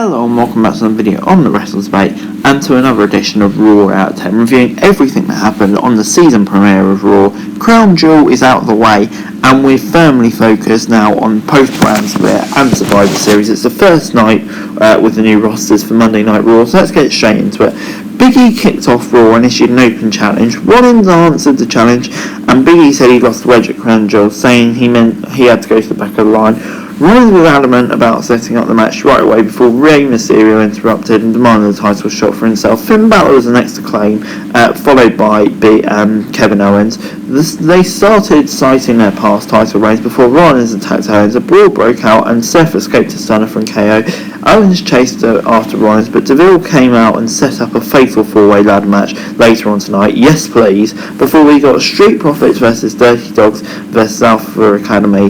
Hello and welcome back to another video on the Wrestlers Debate and to another edition of Raw out of 10, reviewing everything that happened on the season premiere of Raw. Crown Jewel is out of the way and we're firmly focused now on post-brand split and Survivor Series. It's the first night with the new rosters for Monday Night Raw, so let's get straight into it. Big E kicked off Raw and issued an open challenge. Rollins answered the challenge and Big E said he lost the wedge at Crown Jewel, saying he meant he had to go to the back of the line. Rollins was adamant about setting up the match right away before Rey Mysterio interrupted and demanded the title shot for himself. Finn Balor was the next to claim, followed by Kevin Owens. They started citing their past title reigns before Rollins attacked Owens. A brawl broke out and Seth escaped a stunner from KO. Owens chased after Rollins, but Deville came out and set up a fatal four-way ladder match later on tonight. Yes, please. Before we got Street Profits versus Dirty Dogs versus Alpha Academy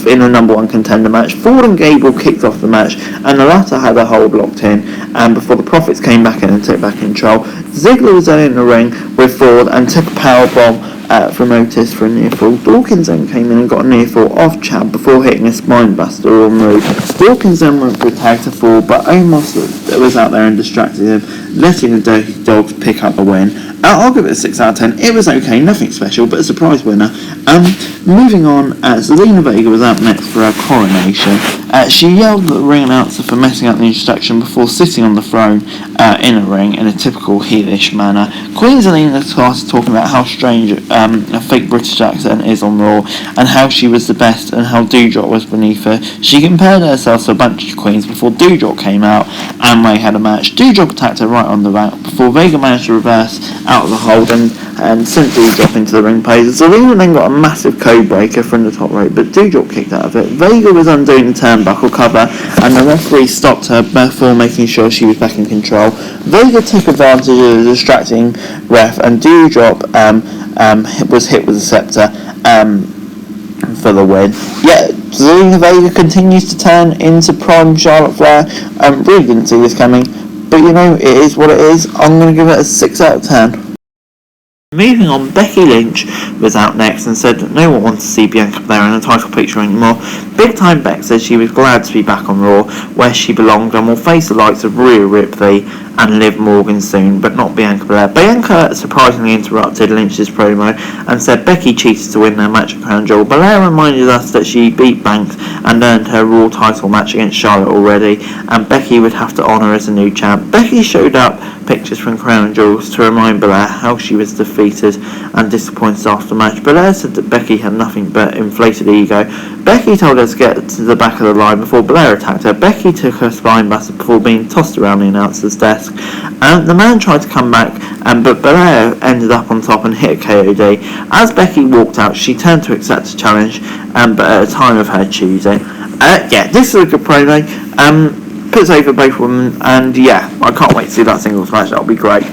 in a number one contender match. Ford and Gable kicked off the match, and the latter had a hold locked in. And before the Profits came back in and took back control, Ziggler was then in the ring with Ford and took a powerbomb from Otis for a near fall. Dawkins then came in and got a near fall off Chad before hitting a spine buster on Rude. Dawkins then went for a tag to fall, but Omos was out there and distracted him, letting the Dirty Dogs pick up the win. I'll give it a 6 out of 10. It was okay, nothing special, but a surprise winner. Moving on, Zelina Vega was out next for her coronation. She yelled at the ring announcer for messing up the introduction before sitting on the throne in a ring in a typical heelish manner. Queen Zelina started talking about how strange a fake British accent is on Raw and how she was the best and how Doudrop was beneath her. She compared herself to a bunch of queens before Doudrop came out and Ray had a match. Doudrop attacked her right on the back before Vega managed to reverse out of the hold and sent Doudrop into the ring post. Zelina then got a massive code breaker from the top rope, but Doudrop kicked out of it. Vega was undoing the turnbuckle cover and the referee stopped her before making sure she was back in control. Vega took advantage of the distracting ref and Doudrop was hit with a scepter for the win. Yet Zelina Vega continues to turn into prime Charlotte Flair. Really didn't see this coming, but you know, it is what it is. I'm going to give it a 6 out of 10. Moving on, Becky Lynch was out next and said that no one wants to see Bianca Belair in a title picture anymore. Big Time Beck said she was glad to be back on Raw, where she belonged, and will face the likes of Rhea Ripley and Liv Morgan soon, but not Bianca Belair. Bianca surprisingly interrupted Lynch's promo and said Becky cheated to win their match at Crown Jewel. Belair reminded us that she beat Banks and earned her Raw title match against Charlotte already, and Becky would have to honour as a new champ. Becky showed up pictures from Crown Jewels to remind Belair how she was defeated and disappointed after the match. Belair said that Becky had nothing but inflated ego. Becky told her to get to the back of the line before Belair attacked her. Becky took her spine buster before being tossed around the announcer's desk. The man tried to come back, but Belair ended up on top and hit a KOD. As Becky walked out, she turned to accept a challenge, but at a time of her choosing. This is a good promo. Puts over both women, and I can't wait to see that singles match. That'll be great.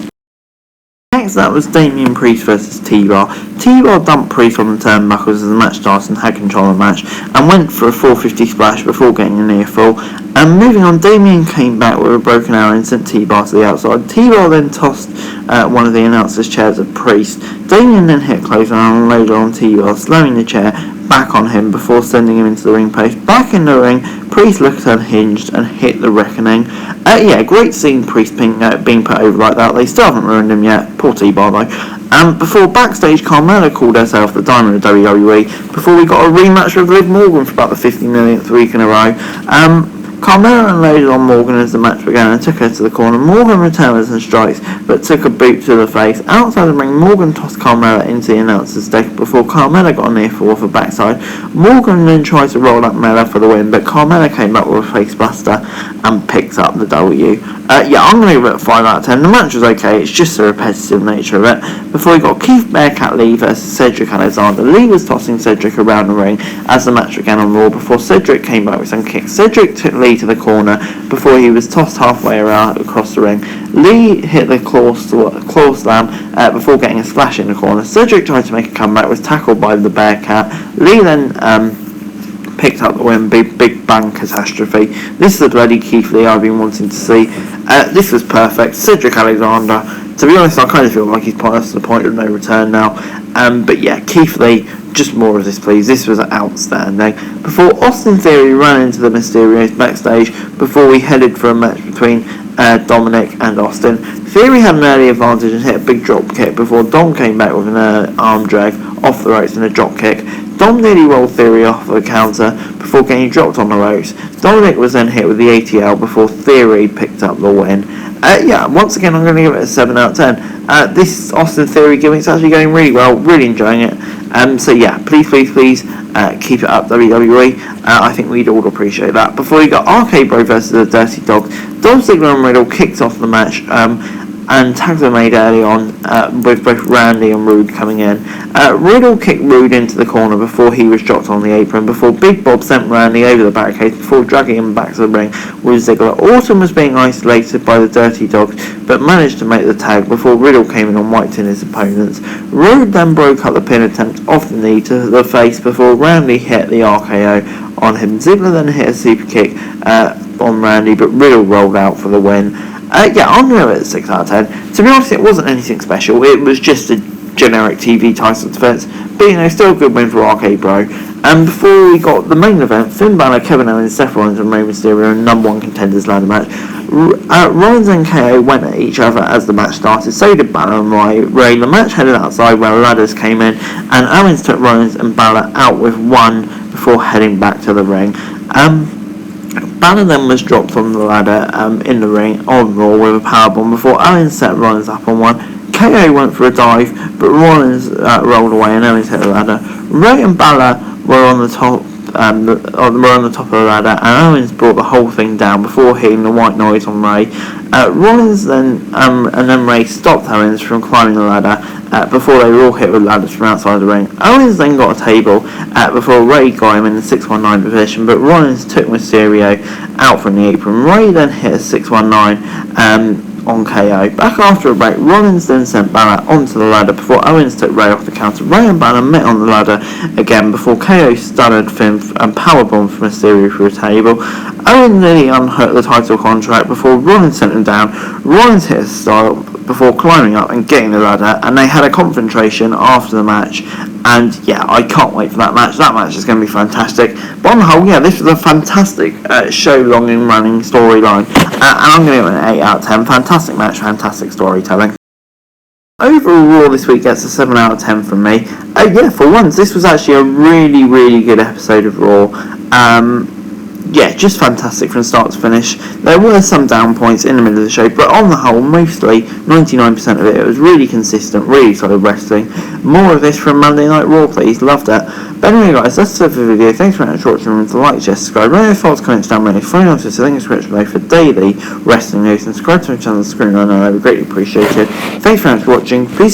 Next, that was Damien Priest versus T-Bar. T-Bar dumped Priest on the turnbuckles as the match started and had control of the match, and went for a 450 splash before getting a near fall. And moving on, Damien came back with a broken arrow and sent T-Bar to the outside. T-Bar then tossed one of the announcer's chairs at Priest. Damien then hit close and unloaded on T-Bar, slowing the chair back on him before sending him into the ring post. Back in the ring, Priest looked unhinged and hit the Reckoning. Great seeing Priest being put over like that. They still haven't ruined him yet. Poor T-Bar though. Before backstage, Carmella called herself the Diamond of WWE before we got a rematch with Liv Morgan for about the 50 millionth week in a row. Carmella unloaded on Morgan as the match began and took her to the corner. Morgan returned with some strikes, but took a boot to the face. Outside the ring, Morgan tossed Carmella into the announcer's deck before Carmella got a near fall off the backside. Morgan then tried to roll up Mella for the win, but Carmella came back with a face buster and picked up the W. I'm going to give it a 5 out of 10. The match was okay, it's just the repetitive nature of it. Before we got Keith Bearcat Lee versus Cedric Alexander. Lee was tossing Cedric around the ring as the match began on Raw before Cedric came back with some kicks. Cedric took Lee to the corner before he was tossed halfway around across the ring. Lee hit the claw slam before getting a splash in the corner. Cedric tried to make a comeback, was tackled by the Bearcat. Lee then picked up the win. Big bang catastrophe. This is the bloody Keith Lee I've been wanting to see. This was perfect. Cedric Alexander, to be honest, I kind of feel like he's past the point of no return now. Keith Lee just more of this, please. This was outstanding. Before Austin Theory ran into the Mysterios backstage, before we headed for a match between Dominik and Austin, Theory had an early advantage and hit a big drop kick before Dom came back with an arm drag off the ropes and a drop kick. Dom nearly rolled Theory off the counter before getting dropped on the ropes. Dominik was then hit with the ATL before Theory picked up the win. Once again, I'm going to give it a 7 out of 10. This Austin Theory gimmick's actually going really well, really enjoying it. Please keep it up, WWE. I think we'd all appreciate that. Before we got RK Bro versus the Dirty Dogs, Dolph Ziggler and Riddle kicked off the match, and tags were made early on with both Randy and Rude coming in. Riddle kicked Rude into the corner before he was dropped on the apron, before Big Bob sent Randy over the barricade before dragging him back to the ring with Ziggler. Orton was being isolated by the Dirty Dogs, but managed to make the tag before Riddle came in on white in his opponents. Rude then broke up the pin attempt off the knee to the face before Randy hit the RKO on him. Ziggler then hit a super kick on Randy, but Riddle rolled out for the win. I'm going to give it a 6 out of 10. To be honest, it wasn't anything special. It was just a generic TV title defense, but still a good win for RK Bro. And before we got the main event, Finn Balor, Kevin Owens, Seth Rollins and Rey Mysterio in number 1 contenders ladder match. Rollins and KO went at each other as the match started, so did Balor and Rey. The match headed outside where ladders came in, and Owens took Rollins and Balor out with one before heading back to the ring. Balor then was dropped on the ladder in the ring on Raw with a powerbomb before Owens set Rollins up on one. KO went for a dive, but Rollins rolled away and Owens hit the ladder. Rey and Balor were on the top of the ladder, and Owens brought the whole thing down before hitting the white noise on Rey. Rollins then and then Rey stopped Owens from climbing the ladder before they were all hit with ladders from outside the ring. Owens then got a table before Rey got him in the 619 position, but Rollins took Mysterio out from the apron. Rey then hit a 619 on KO. Back after a break, Rollins then sent Balor onto the ladder before Owens took Rey off the counter. Rey and Balor met on the ladder again before KO stunned Finn and powerbombed Mysterio through a table. Owens nearly unhooked the title contract before Rollins sent him down. Rollins hit a style before climbing up and getting the ladder, and they had a confrontation after the match. And I can't wait for that match. That match is going to be fantastic. But on the whole, this was a fantastic show, long and running storyline. And I'm going to give it an 8 out of 10. Fantastic match, fantastic storytelling. Overall, Raw this week gets a 7 out of 10 from me. For once, this was actually a really, really good episode of Raw. Just fantastic from start to finish. There were some down points in the middle of the show, but on the whole, mostly 99% of it was really consistent, really solid wrestling. More of this from Monday Night Raw, please. Loved it. But anyway, guys, that's it for the video. Thanks very much for watching. Remember to like, share, subscribe. Let your thoughts, comments down below. Phone answers to the description below for daily wrestling news, and subscribe to my channel on the screen. I know I would greatly appreciate it. Thanks very much for watching. Peace.